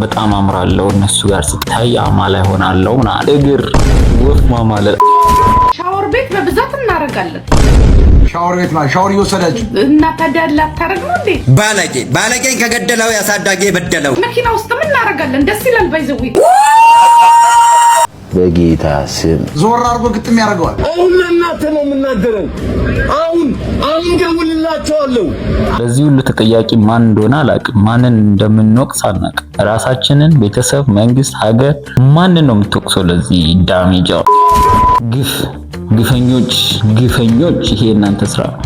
በጣም አምራለሁ እነሱ ጋር ሲታይ አማላይ ሆናለሁ ምናምን እግር ወፍ ማማለል ሻወር ቤት በብዛት እናረጋለን። ሻወር ቤት ማለት ሻወር እየወሰዳችሁ እና ታዲያ ላታረግ ነው እንዴ? ባለጌን ከገደለው ያሳዳጌ በደለው መኪና ውስጥ ምን እናረጋለን? ደስ ይላል። ባይዘው በጌታ ስም ዞር አድርጎ ግጥም ያደርገዋል። አሁን ለእናንተ ነው የምናገረው። አሁን ደውልላቸዋለሁ። ለዚህ ሁሉ ተጠያቂ ማን እንደሆነ አላውቅም። ማንን እንደምንወቅስ አናውቅም። ራሳችንን፣ ቤተሰብ፣ መንግስት፣ ሀገር ማንን ነው የምትወቅሰው? ለዚህ ዳሜጅ ግፈኞች ይሄ እናንተ ስራ ነው።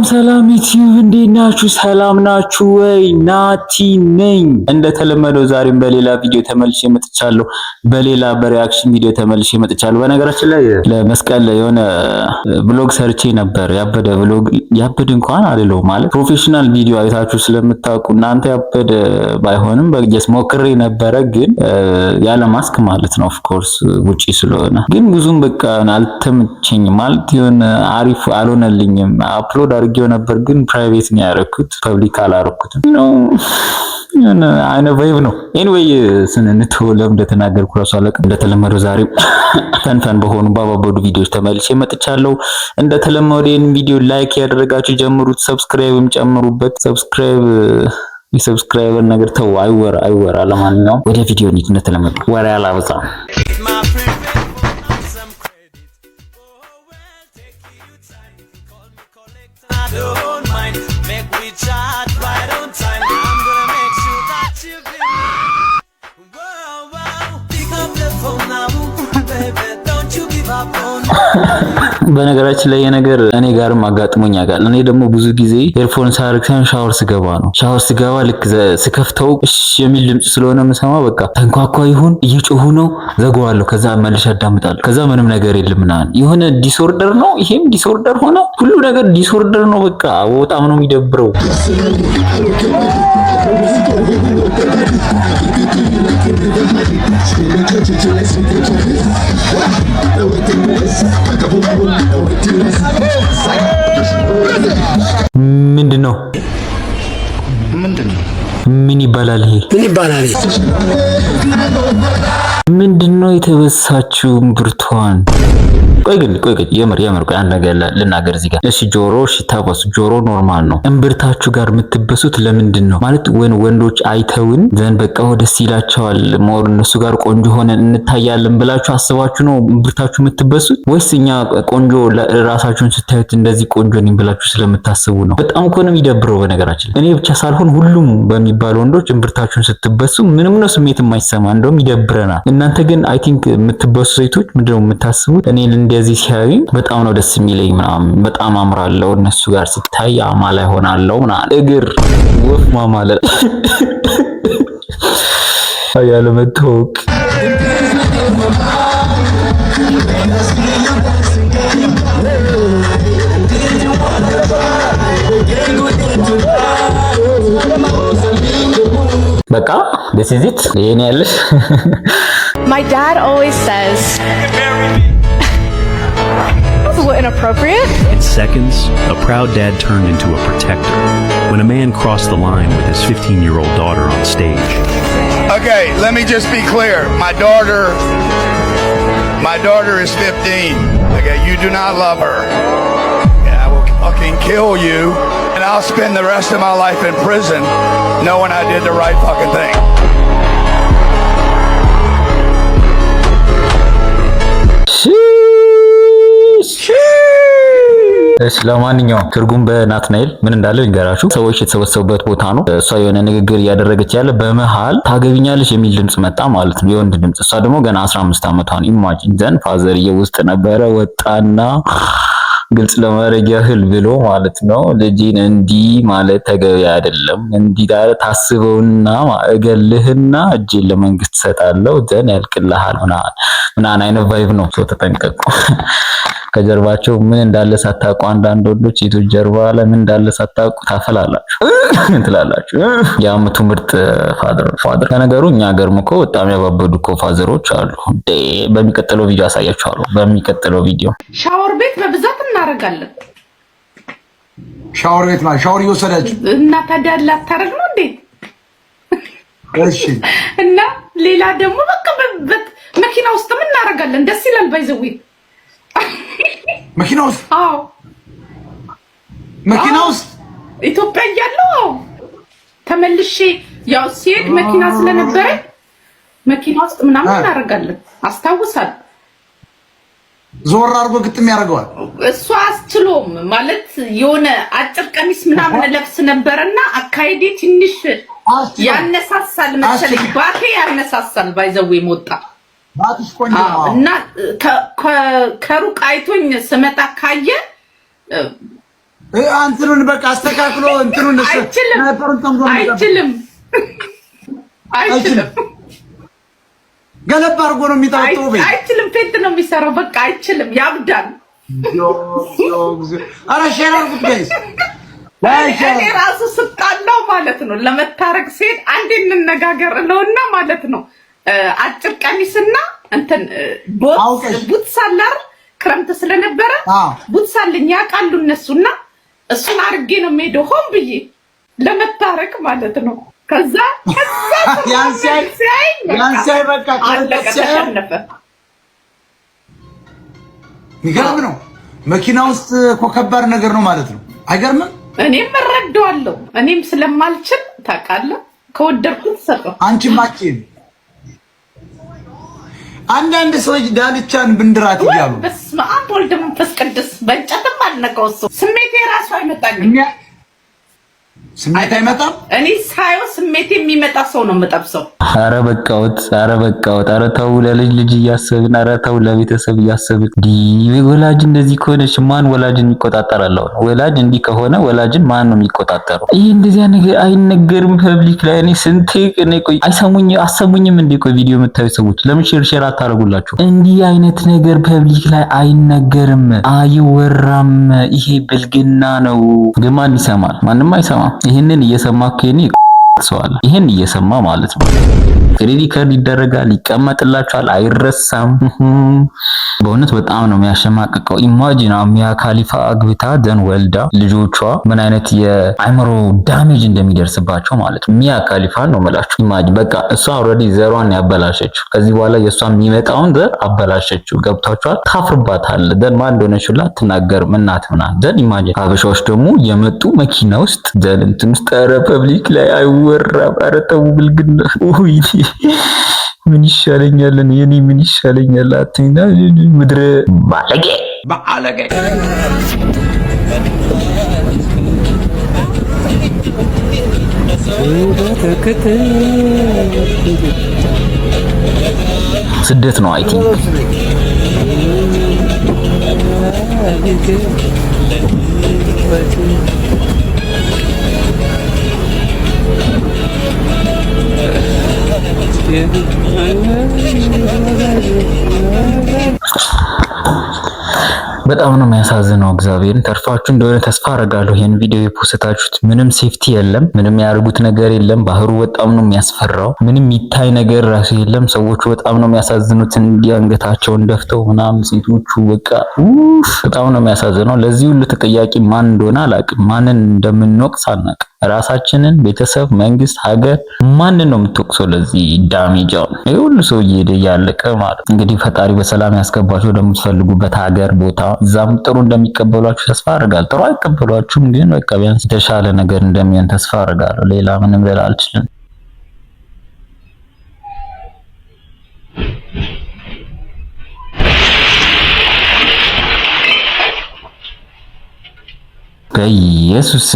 ሰላም ዩቲዩብ እንዴት ናችሁ? ሰላም ናችሁ ወይ? ናቲ ነኝ። እንደተለመደው ዛሬም በሌላ ቪዲዮ ተመልሼ መጥቻለሁ። በሌላ በሪአክሽን ቪዲዮ ተመልሼ መጥቻለሁ። በነገራችን ላይ ለመስቀል የሆነ ብሎግ ሰርቼ ነበር። ያበደ ብሎግ ያበደ እንኳን አይደለም ማለት ፕሮፌሽናል ቪዲዮ አይታችሁ ስለምታውቁ እናንተ ያበደ ባይሆንም በጀስ ሞክሬ ነበረ፣ ግን ያለ ማስክ ማለት ነው ኦፍ ኮርስ ውጪ ስለሆነ ግን ብዙም በቃ አልተመቸኝም ማለት የሆነ አሪፍ አልሆነልኝም። አፕሎድ አድርጌው ነበር ግን ፕራይቬት ነው ያደረኩት፣ ፐብሊክ አላደረኩትም ነው አይነ ቫይብ ነው። ኤኒዌይ ስንንተው እንደተናገርኩ ራሱ አለቀ። እንደተለመደው ዛሬ ፈን በሆኑ ባባቦዱ ቪዲዮዎች ተመልሼ መጥቻለሁ። እንደተለመደው ይሄን ቪዲዮ ላይክ ያደረጋችሁ ጀምሩት፣ ሰብስክራይብም ጨምሩበት። የሰብስክራይበር ነገር ተው አይወራ። ለማንኛውም ወደ ቪዲዮ እንሂድ። እንደተለመደው ወሬ አላበዛም። Don't mind, make we chat right on time. I'm gonna make sure that you feel. Whoa, pick up the phone now, baby. Don't you give up on me. በነገራችን ላይ የነገር እኔ ጋርም አጋጥሞኝ ያውቃል። እኔ ደግሞ ብዙ ጊዜ ኤርፎን ሳርክሰን ሻወር ስገባ ልክ ስከፍተው እሺ የሚል ድምጽ ስለሆነ የምሰማው በቃ ተንኳኳ ይሁን እየጮሁ ነው ዘጋዋለሁ። ከዛ መልሼ አዳምጣለሁ። ከዛ ምንም ነገር የለም ምናምን የሆነ ዲስኦርደር ነው። ይሄም ዲስኦርደር ሆነ፣ ሁሉ ነገር ዲስኦርደር ነው። በቃ በጣም ነው የሚደብረው። ምንድነው? ምን ይባላል? ምንድነው የተበሳችው ብርቱካን? ቆይ የምር ቆይ አንድ ነገር ልናገር እዚህ ጋር። እሺ ታበሱ ጆሮ ኖርማል ነው። እምብርታችሁ ጋር የምትበሱት ለምንድን ነው? ማለት ወንዶች አይተውን ዘንድ በቃ ደስ ይላቸዋል ሞር እነሱ ጋር ቆንጆ ሆነን እንታያለን ብላችሁ አስባችሁ ነው እምብርታችሁ የምትበሱት? ወይስ እኛ ቆንጆ ራሳችሁን ስታዩት እንደዚህ ቆንጆ ነኝ ብላችሁ ስለምታስቡ ነው? በጣም እኮ ነው የሚደብረው። በነገራችን እኔ ብቻ ሳልሆን ሁሉም በሚባል ወንዶች እምብርታችሁን ስትበሱ ምንም ነው ስሜት የማይሰማ፣ እንደውም ይደብረናል። እናንተ ግን አይ ቲንክ የምትበሱ ሴቶች ምንድነው የምታስቡት? እኔ እንደዚህ ሲያዩ በጣም ነው ደስ የሚለኝ ምናምን በጣም አምራለሁ እነሱ ጋር ሲታይ አማላይ ሆናለሁ ምናምን እግር ወፍ ማማለል ያለ መተዋወቅ በቃ this is it የኔ ያለሽ My dad always says what inappropriate. In seconds, a proud dad turned into a protector when a man crossed the line with his 15-year-old daughter on stage. Okay, let me just be clear. My daughter is 15. Okay, you do not love her. Yeah, I will fucking kill you, and I'll spend the rest of my life in prison knowing I did the right fucking thing. ለማንኛውም ትርጉም በናትናኤል ምን እንዳለው እንገራችሁ። ሰዎች የተሰበሰቡበት ቦታ ነው። እሷ የሆነ ንግግር እያደረገች ያለ በመሃል ታገቢኛለሽ የሚል ድምጽ መጣ ማለት ነው፣ የወንድ ድምጽ። እሷ ደግሞ ገና 15 ዓመቷን ኢማጂን ዘን ፋዘርዬ ውስጥ ነበረ። ወጣና ግልጽ ለማድረግ ያህል ብሎ ማለት ነው ልጅን እንዲህ ማለት ተገቢ አይደለም፣ እንዲህ ታስበውና እገልህና እጄን ለመንግስት ሰጣለው ዘን ያልቅልሃል ምናምን አይነት ቫይብ ነው። ተጠንቀቁ። ከጀርባቸው ምን እንዳለ ሳታውቁ አንዳንድ ወንዶች ሴቶች ጀርባ ላይ ምን እንዳለ ሳታውቁ ታፈላላችሁ ትላላችሁ። የዓመቱ ምርጥ ፋዘር ከነገሩ እኛ ሀገርም እኮ በጣም ያባበዱ እኮ ፋዘሮች አሉ። በሚቀጥለው ቪዲዮ አሳያችኋለሁ። በሚቀጥለው ቪዲዮ ሻወር ቤት በብዛት እናደርጋለን። ሻወር ቤት ማለት ሻወር እየወሰዳችሁ እና ታዲያ ላታረግ ነው እንዴ? እሺ። እና ሌላ ደግሞ በቃ መኪና ውስጥ ምን እናደርጋለን? ደስ ይላል። ባይዘዊ መኪና ውስጥ አዎ፣ መኪና ውስጥ ኢትዮጵያ እያለሁ ተመልሼ ያው ሲሄድ መኪና ስለነበረ መኪና ውስጥ ምናምን እናደርጋለን። አስታውሳለሁ። ዞር አድርጎ ግጥም ያደርገዋል። እሱ አስችሎም ማለት የሆነ አጭር ቀሚስ ምናምን ለብስ ነበርና አካይዴ ትንሽ ያነሳሳል መሰለኝ። ባቴ ያነሳሳል። ባይዘው ሞጣ ባትሽ ቆንጆ ነው እና ከሩቅ አይቶኝ ስመጣ ካየ አንተን በቃ አስተካክሎ እንትኑን አይችልም ገለባ አድርጎ ነው የሚጣጣው። አይችልም። ፌት ነው የሚሰራው። በቃ አይችልም። ያብዳል። አረ ሼር አድርጉት ጋይስ። እኔ ራሱ ስጣላው ማለት ነው ለመታረቅ ሲሄድ አንዴ እንነጋገር ነውና ማለት ነው አጭር ቀሚስና እንትን ቡትስ አላር ክረምት ስለነበረ ቡትስ አለኝ ያውቃሉ እነሱና እሱን አርጌ ነው የምሄደው ሆን ብዬ ለመታረቅ ማለት ነው። ከዛ ያንሳይ በቃ ተሸነፈ። የሚገርም ነው። መኪና ውስጥ እኮ ከባድ ነገር ነው ማለት ነው። አይገርምም? እኔም እረዳዋለሁ። እኔም ስለማልችል ታውቃለህ፣ ከወደድኩት ሰጠው። አንቺም አጭን አንዳንድ ሰዎች ዳልቻን ብንድራት ይያሉ። በስመ አብ ወልድ መንፈስ ቅዱስ በእንጨትም አልነካው። እሱ ስሜቴ ራሱ አይመጣልኝ። ስሜት አይመጣም። እኔ ሳይው ስሜት የሚመጣ ሰው ነው የምጠብሰው። አረ በቃውት። አረ ተው፣ ለልጅ እያሰብን፣ አረ ተው ለቤተሰብ እያሰብን። ወላጅ እንደዚህ ከሆነች ማን ወላጅን ይቆጣጠራል? ወላጅ እንዲህ ከሆነ ወላጅን ማን ነው የሚቆጣጠረው? ይሄ እንደዚያ ነገር አይነገርም ፐብሊክ ላይ። እኔ ስንቴ ቆይ አሰሙኝም እንዴ? ቆይ ቪዲዮ የምታዩ ሰዎች ለምን ሼር አታረጉላችሁ? እንዲህ አይነት ነገር ፐብሊክ ላይ አይነገርም፣ አይወራም። ይሄ ብልግና ነው። ግን ማን ይሰማል? ማንም አይሰማም። ይሄንን እየሰማ ከኔ ሰዋል ይሄን እየሰማ ማለት ነው ክሬዲት ካርድ ይደረጋል፣ ይቀመጥላችኋል፣ አይረሳም። በእውነት በጣም ነው የሚያሸማቅቀው። ኢማጂን ሚያ ካሊፋ አግብታ ደን ወልዳ ልጆቿ ምን አይነት የአይምሮ ዳሜጅ እንደሚደርስባቸው ማለት ነው። ሚያ ካሊፋ ነው መላችሁ። ኢማጂን በቃ እሷ ኦልሬዲ ዘሯን ያበላሸችው፣ ከዚህ በኋላ የሷ የሚመጣውን ዘር አበላሸችው። ገብታችኋል? ታፍርባታል። ደን ማን እንደሆነችላ አትናገርም። እናት ምናምን ደን ኢማጂን ሀበሻዎች ደግሞ የመጡ መኪና ውስጥ ደን እንትን ውስጥ ኧረ ፐብሊክ ላይ አይወራም። ኧረ ተው ብልግና ምን ይሻለኛል? የኔ ምን ይሻለኛል? አትይና ምድረ ባለጌ ስደት ነው አይ ቲንክ በጣም ነው የሚያሳዝነው። እግዚአብሔርን ተርፋችሁ እንደሆነ ተስፋ አደርጋለሁ። ይሄን ቪዲዮ የፖስታችሁት ምንም ሴፍቲ የለም፣ ምንም ያርጉት ነገር የለም። ባህሩ በጣም ነው የሚያስፈራው። ምንም የሚታይ ነገር ራሱ የለም። ሰዎቹ በጣም ነው የሚያሳዝኑት። እንዲህ አንገታቸውን ደፍተው ምናምን ሴቶቹ በቃ በጣም ነው የሚያሳዝነው። ለዚህ ሁሉ ተጠያቂ ማን እንደሆነ አላውቅም። ማንን እንደምንወቅስ አናውቅም። ራሳችንን፣ ቤተሰብ፣ መንግስት፣ ሀገር ማንን ነው የምትወቅሰው? ለዚህ ዳሜጃው ይሄ ሁሉ ሰው እየሄደ እያለቀ ማለት እንግዲህ ፈጣሪ በሰላም ያስገባቸው ወደምትፈልጉበት ሀገር ቦታ፣ እዛም ጥሩ እንደሚቀበሏችሁ ተስፋ አደርጋለሁ። ጥሩ አይቀበሏችሁም፣ ግን በቃ ቢያንስ የተሻለ ነገር እንደሚሆን ተስፋ አደርጋለሁ። ሌላ ምንም ልል አልችልም። በኢየሱስ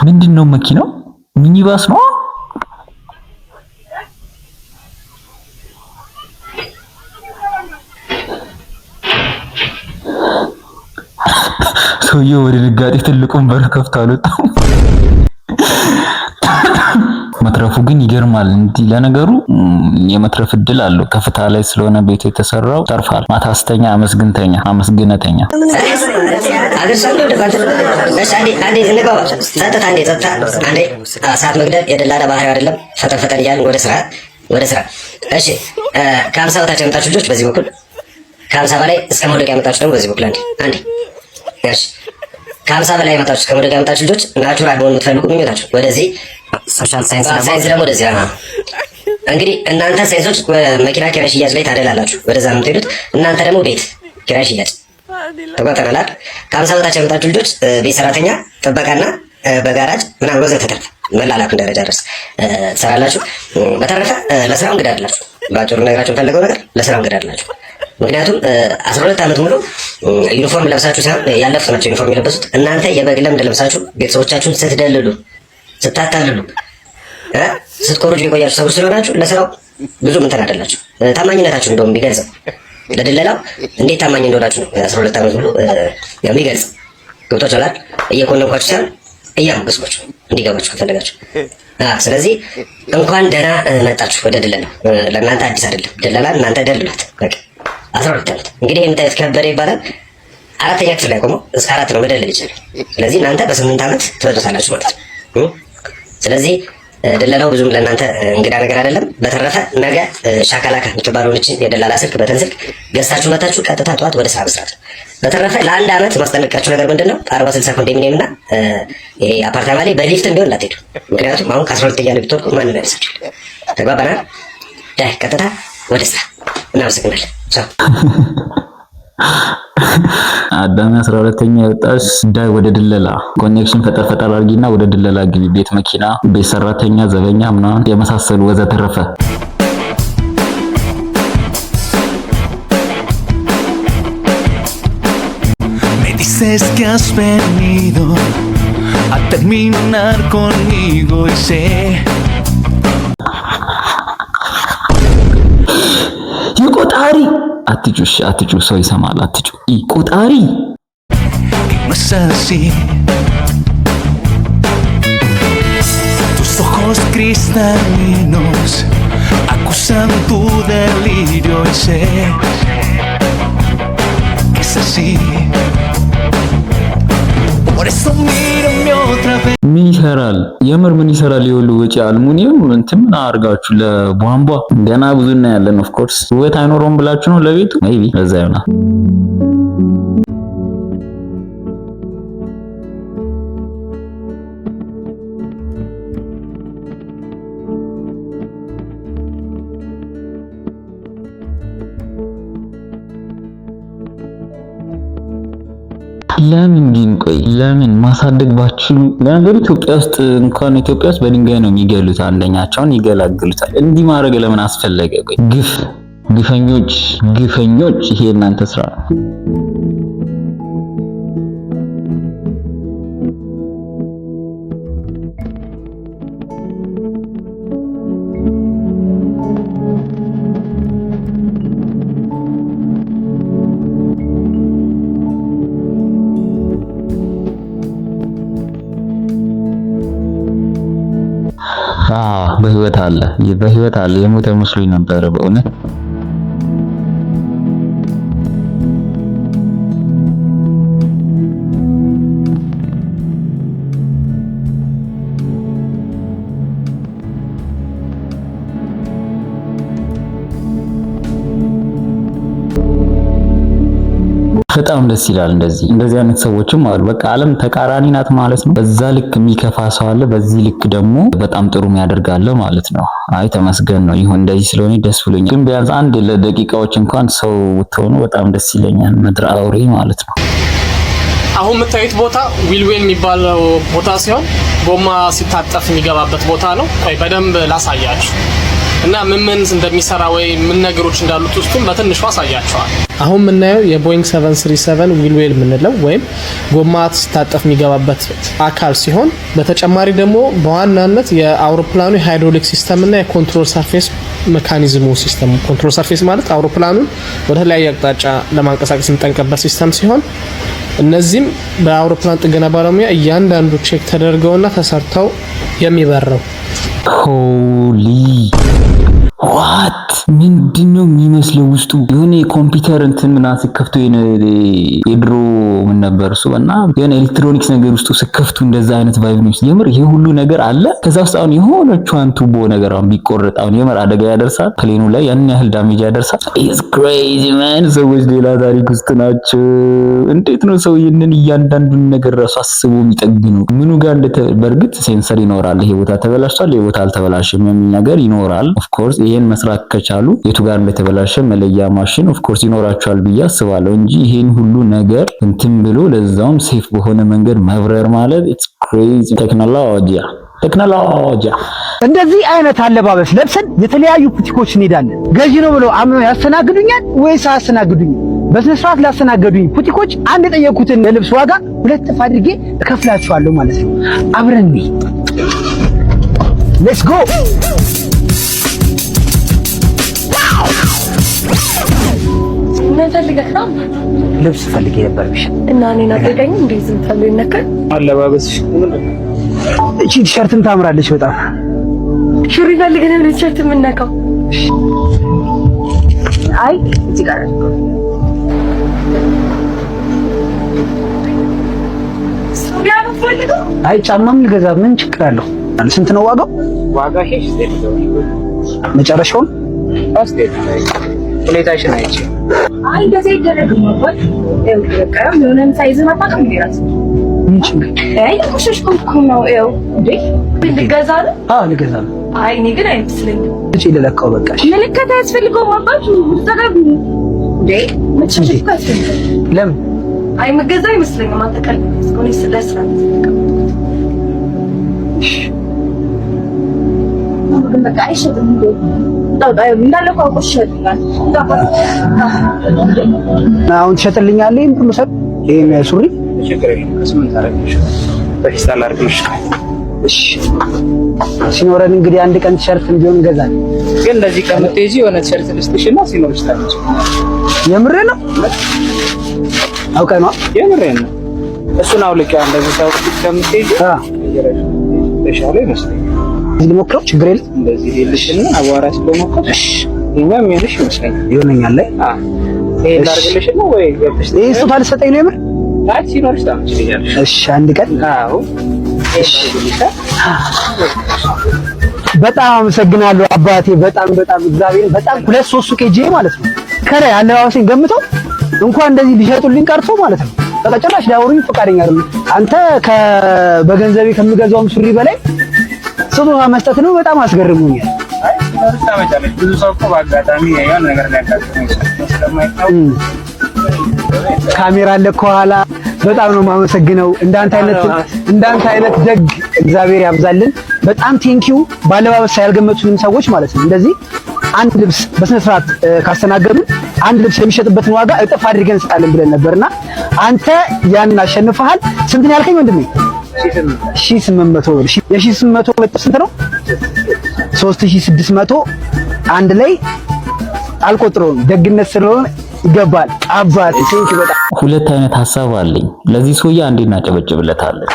ምንድነው መኪናው? ሚኒባስ ነው። ሰውየው ወደ ድጋጤ ትልቁን በር ከፍቶ አልወጣም። መትረፉ ግን ይገርማል። እንዲህ ለነገሩ የመትረፍ እድል አለው። ከፍታ ላይ ስለሆነ ቤቱ የተሰራው ተርፋል። ማታ ስተኛ አመስግነተኛ ሰዓት መግደል የደላላ ባህሪ አይደለም። ፈጠን እያልን ወደ ስራ እሺ። ከ50 በታች ያመጣችሁ ልጆች በዚህ በኩል፣ ከ50 በላይ እስከ መውደቅ ያመጣችሁ ደግሞ በዚህ በኩል አንዴ እሺ። ከ50 በላይ ያመጣችሁ እስከ መውደቅ ያመጣችሁ ልጆች ናቹራል መሆን የምትፈልጉ ምኞታችሁ ወደዚህ፣ ሶሻል ሳይንስ ደግሞ ወደዚህ። እንግዲህ እናንተ ሳይንሶች መኪና ኪራይ ሽያጭ ላይ ታደላላችሁ፣ ወደዛ ነው የምትሄዱት። እናንተ ደግሞ ቤት ኪራይ ሽያጭ ተቆጣጠራላችሁ። ከ50 በታች ያመጣችሁ ልጆች ቤት ሰራተኛ፣ ጥበቃና በጋራጅ ምናምን ወዘተ ተርፍ መላላኩን ደረጃ ድረስ ትሰራላችሁ። በተረፈ ለስራው እንግዳ አይደላችሁ። ባጭሩ ነገራችሁ የምፈልገው ነገር ለስራው እንግዳ አይደላችሁ። ምክንያቱም 12 ዓመት ሙሉ ዩኒፎርም ለብሳችሁ ሳይሆን ያለፉት ናቸው ዩኒፎርም የለበሱት። እናንተ የበግ ለምድ ለብሳችሁ ቤተሰቦቻችሁን ስትደልሉ፣ ስታታልሉ፣ ስትኮርጁ የቆያችሁ ሰዎች ስለሆናችሁ ለስራው ብዙ እንትን አይደላችሁ። ታማኝነታችሁ እንደውም ቢገልጸው ለድለላው እንዴት ታማኝ እንደሆናችሁ ነው 12 ዓመት ሙሉ የሚገልጽ ገብቷችኋል። እየኮነንኳችሁ ሳይሆን እያሞገስኳችሁ እንዲገባችሁ ከፈለጋችሁ። ስለዚህ እንኳን ደህና መጣችሁ ወደ ድለላ። ለእናንተ አዲስ አይደለም ድለላ፣ እናንተ ደልሏት በቃ 12 ዓመት። እንግዲህ የምታዩት ከበደ ይባላል። 4ኛ ክፍል ላይ ቆመው እስከ 4 ነው መደለል ይችላል። ስለዚህ እናንተ በ8 ዓመት ትበጡታላችሁ ማለት ነው። ስለዚህ ድለላው ብዙም ለእናንተ እንግዳ ነገር አይደለም። በተረፈ ነገ ሻካላካ የምትባለውን የደላላ ስልክ በተን ስልክ ገዝታችሁ መታችሁ ቀጥታ ጠዋት ወደ ስራ መስራት። በተረፈ ለ1 ዓመት ማስጠነቅቃችሁ ነገር ምንድነው 40-60 ኮንዶሚኒየም እና ይሄ አፓርታማ ላይ በሊፍት ቢሆን እንዳትሄዱ። ምክንያቱም አሁን ከ12 እያለ ቢትወርቁ ማንም ያነሳችሁ። ተግባባናል? ዳይ ቀጥታ ወደ ስራ። እናመሰግናለን። ቻው። አዳሚ 12ኛ የወጣሽ ዳይ ወደ ድለላ ኮኔክሽን ፈጠር አድርጊና ወደ ድለላ ግቢ። ቤት፣ መኪና፣ ቤት ሰራተኛ፣ ዘበኛ ምናምን የመሳሰሉ ወዘተረፈ። Me dices que has venido a terminar conmigo y sé ይቆጣሪ አትጩ ሰው ይሰማል። አትጩ ይቆጣሪ no es así. Tus ojos cristalinos acusan tu delirio y sé que es así. Por eso mírame otra vez. ምን ይሰራል? የምር ምን ይሰራል? ይወሉ ወጪ አልሙኒየም እንትን ምን አርጋችሁ ለቧንቧ ገና ብዙ እና ያለን ኦፍ ኮርስ ውበት አይኖርም ብላችሁ ነው ለቤቱ ሜቢ ለዛ ይሆናል። ለምን ግን ቆይ ለምን ማሳደግ ባችሉ? ለነገሩ ኢትዮጵያ ውስጥ እንኳን ኢትዮጵያ ውስጥ በድንጋይ ነው የሚገሉት፣ አንደኛቸውን ይገላግሉታል። እንዲህ ማድረግ ለምን አስፈለገ? ቆይ ግፈኞች ይሄ እናንተ ስራ ነው። በህይወት አለ የሞተ መስሎኝ ነበር በእውነት። በጣም ደስ ይላል። እንደዚህ አይነት ሰዎችም አሉ። በቃ ዓለም ተቃራኒ ናት ማለት ነው። በዛ ልክ የሚከፋ ሰው አለ፣ በዚህ ልክ ደግሞ በጣም ጥሩ የሚያደርጋለ ማለት ነው። አይ ተመስገን ነው ይሁን እንደዚህ ስለሆነ ደስ ብሎኛል። ግን ቢያንስ አንድ ለደቂቃዎች እንኳን ሰው ብትሆኑ በጣም ደስ ይለኛል። ምድር አውሬ ማለት ነው። አሁን የምታዩት ቦታ ዊልዌል የሚባለው ቦታ ሲሆን ጎማ ሲታጠፍ የሚገባበት ቦታ ነው። ቆይ በደንብ ላሳያችሁ እና ምን እንደሚሰራ ወይ ምን ነገሮች እንዳሉት ውስጡም በትንሹ አሳያችኋል። አሁን የምናየው የቦይንግ 737 ዊልዌል የምንለው ወይም ጎማ ሲታጠፍ የሚገባበት አካል ሲሆን በተጨማሪ ደግሞ በዋናነት የአውሮፕላኑ የሃይድሮሊክ ሲስተም እና የኮንትሮል ሰርፌስ ሜካኒዝሙ ሲስተም። ኮንትሮል ሰርፌስ ማለት አውሮፕላኑን ወደ ተለያየ አቅጣጫ ለማንቀሳቀስ የሚጠቀምበት ሲስተም ሲሆን እነዚህም በአውሮፕላን ጥገና ባለሙያ እያንዳንዱ ቼክ ተደርገውና ተሰርተው የሚበረው ሆሊ ዋት ምንድነው የሚመስለው? ውስጡ የሆነ የኮምፒውተር እንትን ምናምን ሲከፍቱ የድሮ ምን ነበር እሱ እና የሆነ ኤሌክትሮኒክስ ነገር ውስጡ ሲከፍቱ እንደዛ አይነት ቫይብ ነው። የምር ይሄ ሁሉ ነገር አለ። ከዛ ውስጥ አሁን የሆነችዋን ቱቦ ነገር አሁን ቢቆረጥ አሁን የምር አደጋ ያደርሳል። ፕሌኑ ላይ ያን ያህል ዳሜጅ ያደርሳል። ኢትስ ክሬዚ ማን። ሰዎች ሌላ ታሪክ ውስጥ ናቸው። እንዴት ነው ሰው ይሄንን እያንዳንዱን ነገር ራሱ አስቦ የሚጠግነው? ምኑ ጋር በእርግጥ ሴንሰር ይኖራል። ይሄ ቦታ ተበላሽቷል፣ ይሄ ቦታ አልተበላሽም የሚል ነገር ይኖራል። ኦፍ ኮርስ ይሄን መስራት ከቻሉ የቱ ጋር እንደተበላሸ መለያ ማሽን ኦፍ ኮርስ ይኖራቸዋል ብዬ አስባለሁ እንጂ ይሄን ሁሉ ነገር እንትን ብሎ ለዛውም ሴፍ በሆነ መንገድ መብረር ማለት ኢትስ ክሬዚ ቴክኖሎጂ። እንደዚህ አይነት አለባበስ ለብሰን የተለያዩ ቡቲኮች እንሄዳለን። ገዢ ነው ብለው አምነው ያስተናግዱኛል ወይስ አያስተናግዱኝም? በስነ ስርዓት ላስተናገዱኝ ቡቲኮች አንድ የጠየኩትን የልብስ ዋጋ 2 እጥፍ አድርጌ እከፍላቸዋለሁ ማለት ነው። አብረን ሌትስ ጎ። ምን ፈልገህ ነው? ልብስ ፈልጌ ነበር ብቻ እና እኔን አትጠይቀኝ እንዴ? ዝም ፈልገህ ነበር። አለባበስሽ እቺ ቲሸርትም ታምራለች በጣም። ሹሪ ፈልገህ ነው ቲሸርት የምነካው? አይ እዚህ ጋር አይ ጫማም ልገዛ ምን ችግር አለው? ስንት ነው ዋጋው? ዋጋ ሄሽ መጨረሻውን ሁኔታሽን አይቼ አይ እንደዚህ ይደረግም ማለት ነው። የሆነም ሳይዝ ማጣቀም ይላል እንጂ አይ ተሽሽኩ ነው ያው እንዴ ልገዛ ነው? አዎ ልገዛ ነው። አይ እኔ ግን አይመስለኝም። እቺ ለለካው በቃሽ። ምልክት ያስፈልገው ማባቱ ተደረጉ እንዴ መቸሽ ካስፈልግ ለምን አይ መገዛ አይመስለኝም። አጠቃላይ እስኮኒ ስለስራ ግን በቃ አይሸጥም እንዴ እንዳለ ቆቆሽልኛል። አሁን ትሸጥልኛለህ? ምሰጥ ይሄን ሱሪ ችግር የለም። ከስምንት አረግሽ በፊስታል አርግሽ። እሺ ሲኖረን እንግዲህ አንድ ቀን ቲሸርት እንዲሆን እንገዛለን። ግን እንደዚህ ከምትይጂ የሆነ ቲሸርት ልስጥሽና ሲኖርሽ ታለች። የምሬ ነው። አውቀህ ነው? የምሬ ነው። እሱን አውልቂያ እንደዚህ ሰው ከምትይጂ ተሻለ ይመስለኛል። እዚህ ልሞክረው ችግር የለም። እንደዚህ ይልሽና አዋራ ስለሞከረ እሺ እኛም ይልሽ ይመስለኛል ይሆነኛል ላይ ይሄ ላርግልሽ ነው ወይ ገብተሽ ይሄ እሱ ታልሰጠኝ ነው የምር? አይ ሲኖርሽ ታምጪልኛለሽ። እሺ አንድ ቀን አዎ እሺ በጣም አመሰግናለሁ አባቴ። በጣም እግዚአብሔር በጣም 2-3 ሱቅ ሄጄ ማለት ነው ከላይ አለባበሴን ገምተው እንኳን እንደዚህ ሊሸጡልኝ ቀርቶ ማለት ነው በቃ ጭራሽ ሊያወሩኝ ፈቃደኛ አይደሉም። አንተ በገንዘቤ ከምገዛውም ሱሪ በላይ ስጦታ መስጠት ነው። በጣም አስገርሞኛል። አይ ሲኖርሽ ታመጫለሽ። ብዙ ሰው እኮ በአጋጣሚ የሆነ ነገር ሊያጋጥመው ስለማይታወቅ ካሜራ አለ ከኋላ። በጣም ነው የማመሰግነው። እንዳንተ አይነት ደግ እግዚአብሔር ያብዛልን። በጣም ቴንኪው። ባለባበስ ያልገመቱንም ሰዎች ማለት ነው እንደዚህ አንድ ልብስ በስነ ስርዓት ካስተናገዱ አንድ ልብስ የሚሸጥበትን ዋጋ እጥፍ አድርገን እንሰጣለን ብለን ነበርና አንተ ያንን አሸንፈሃል። ስንት ነው ያልከኝ ወንድሜ? 1800 ብር። የ1800 ብር ስንት ነው? 3600 አንድ ላይ አልቆጥረውም። ደግነት ስለሆነ ይገባል አባቴ። ቴንኪው በጣም። ሁለት አይነት ሐሳብ አለኝ ለዚህ ሰውዬ። አንዴ እናጨበጭብለታለን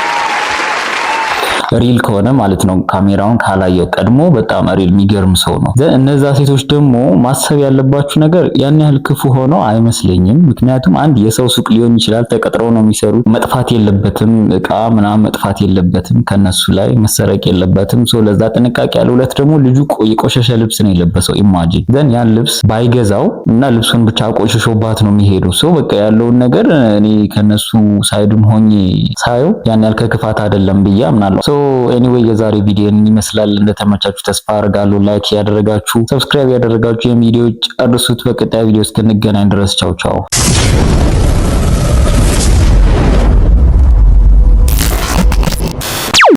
ሪል ከሆነ ማለት ነው። ካሜራውን ካላየው ቀድሞ በጣም ሪል የሚገርም ሰው ነው። እነዛ ሴቶች ደግሞ ማሰብ ያለባችሁ ነገር ያን ያህል ክፉ ሆኖ አይመስለኝም። ምክንያቱም አንድ የሰው ሱቅ ሊሆን ይችላል፣ ተቀጥረው ነው የሚሰሩት። መጥፋት የለበትም እቃ ምናምን መጥፋት የለበትም፣ ከነሱ ላይ መሰረቅ የለበትም። ሶ ለዛ ጥንቃቄ ያለ። ሁለት ደግሞ ልጁ የቆሸሸ ልብስ ነው የለበሰው። ኢማጂን ዘን ያን ልብስ ባይገዛው እና ልብሱን ብቻ ቆሽሾባት ነው የሚሄደው። ሶ በቃ ያለውን ነገር እኔ ከነሱ ሳይድም ሆኜ ሳየው ያን ያህል ከክፋት አይደለም ብዬ አምናለሁ። ኤኒዌይ የዛሬ ቪዲዮን ይመስላል። እንደተመቻችሁ ተስፋ አድርጋለሁ። ላይክ ያደረጋችሁ፣ ሰብስክራይብ ያደረጋችሁ የቪዲዮ ጨርሱት። በቀጣይ ቪዲዮ እስክንገናኝ ድረስ ቻው ቻው።